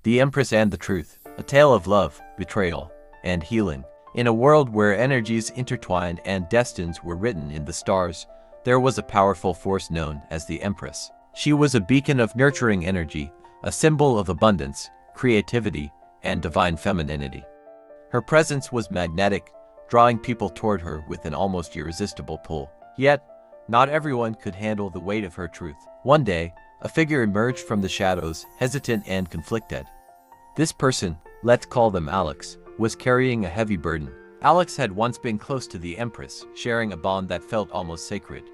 The Empress and the Truth, a tale of love, betrayal, and healing. In a world where energies intertwined and destinies were written in the stars, there was a powerful force known as the Empress. She was a beacon of nurturing energy, a symbol of abundance, creativity, and divine femininity. Her presence was magnetic, drawing people toward her with an almost irresistible pull. Yet, not everyone could handle the weight of her truth. One day, a figure emerged from the shadows, hesitant and conflicted. This person, let's call them Alex, was carrying a heavy burden. Alex had once been close to the Empress, sharing a bond that felt almost sacred.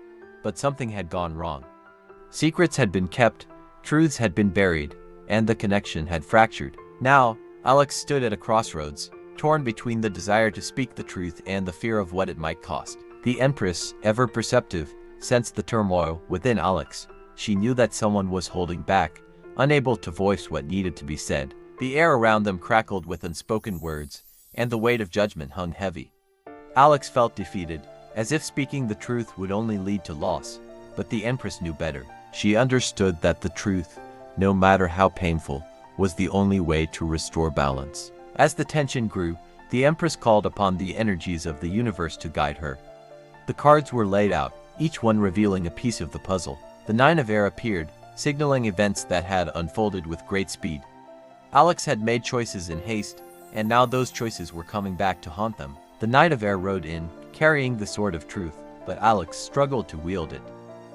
But something had gone wrong. Secrets had been kept, truths had been buried, and the connection had fractured. Now, Alex stood at a crossroads, torn between the desire to speak the truth and the fear of what it might cost. The Empress, ever perceptive, sensed the turmoil within Alex. She knew that someone was holding back, unable to voice what needed to be said. The air around them crackled with unspoken words, and the weight of judgment hung heavy. Alex felt defeated, as if speaking the truth would only lead to loss. But the Empress knew better. She understood that the truth, no matter how painful, was the only way to restore balance. As the tension grew, the Empress called upon the energies of the universe to guide her. The cards were laid out, each one revealing a piece of the puzzle. The Nine of Air appeared, signaling events that had unfolded with great speed. Alex had made choices in haste, and now those choices were coming back to haunt them. The Knight of Air rode in, carrying the sword of truth, but Alex struggled to wield it.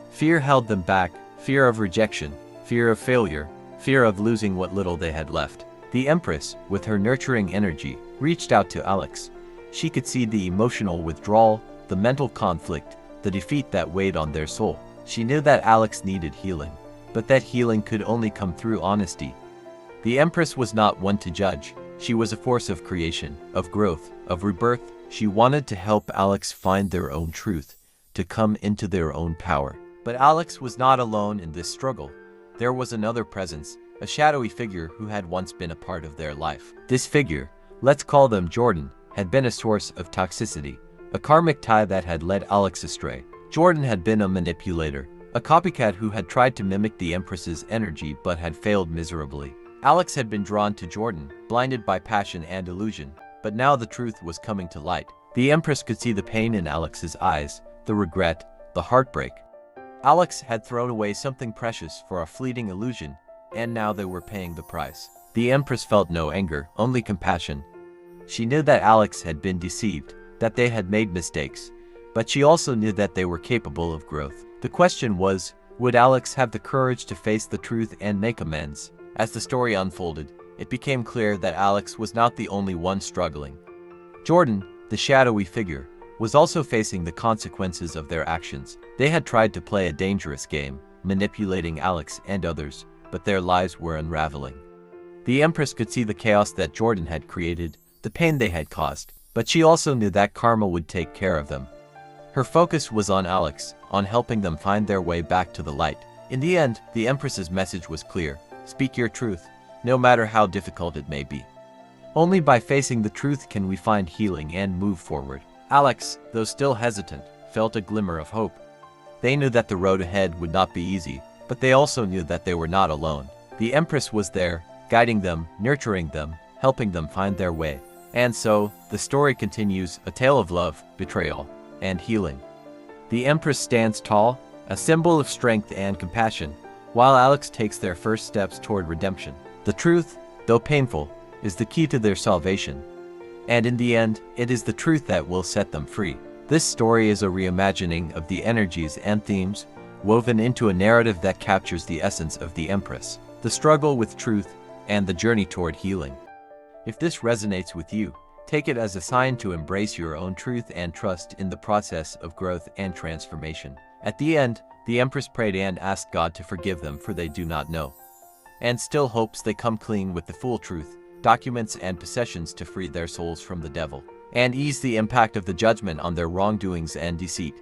Fear held them back, fear of rejection, fear of failure, fear of losing what little they had left. The Empress, with her nurturing energy, reached out to Alex. She could see the emotional withdrawal, the mental conflict, the defeat that weighed on their soul. She knew that Alex needed healing, but that healing could only come through honesty. The Empress was not one to judge. She was a force of creation, of growth, of rebirth. She wanted to help Alex find their own truth, to come into their own power. But Alex was not alone in this struggle. There was another presence, a shadowy figure who had once been a part of their life. This figure, let's call them Jordan, had been a source of toxicity, a karmic tie that had led Alex astray. Jordan had been a manipulator, a copycat who had tried to mimic the Empress's energy but had failed miserably. Alex had been drawn to Jordan, blinded by passion and illusion, but now the truth was coming to light. The Empress could see the pain in Alex's eyes, the regret, the heartbreak. Alex had thrown away something precious for a fleeting illusion, and now they were paying the price. The Empress felt no anger, only compassion. She knew that Alex had been deceived, that they had made mistakes, but she also knew that they were capable of growth. The question was, would Alex have the courage to face the truth and make amends? As the story unfolded, it became clear that Alex was not the only one struggling. Jordan, the shadowy figure, was also facing the consequences of their actions. They had tried to play a dangerous game, manipulating Alex and others, but their lives were unraveling. The Empress could see the chaos that Jordan had created, the pain they had caused, but she also knew that karma would take care of them. Her focus was on Alex, on helping them find their way back to the light. In the end, the Empress's message was clear. Speak your truth, no matter how difficult it may be. Only by facing the truth can we find healing and move forward. Alex, though still hesitant, felt a glimmer of hope. They knew that the road ahead would not be easy, but they also knew that they were not alone. The Empress was there, guiding them, nurturing them, helping them find their way. And so, the story continues, a tale of love, betrayal, and healing. The Empress stands tall, a symbol of strength and compassion, while Alex takes their first steps toward redemption. The truth, though painful, is the key to their salvation. And in the end, it is the truth that will set them free. This story is a reimagining of the energies and themes woven into a narrative that captures the essence of the Empress, the struggle with truth, and the journey toward healing. If this resonates with you, take it as a sign to embrace your own truth and trust in the process of growth and transformation. At the end, the Empress prayed and asked God to forgive them for they do not know, and still hopes they come clean with the full truth, documents and possessions to free their souls from the devil, and ease the impact of the judgment on their wrongdoings and deceit.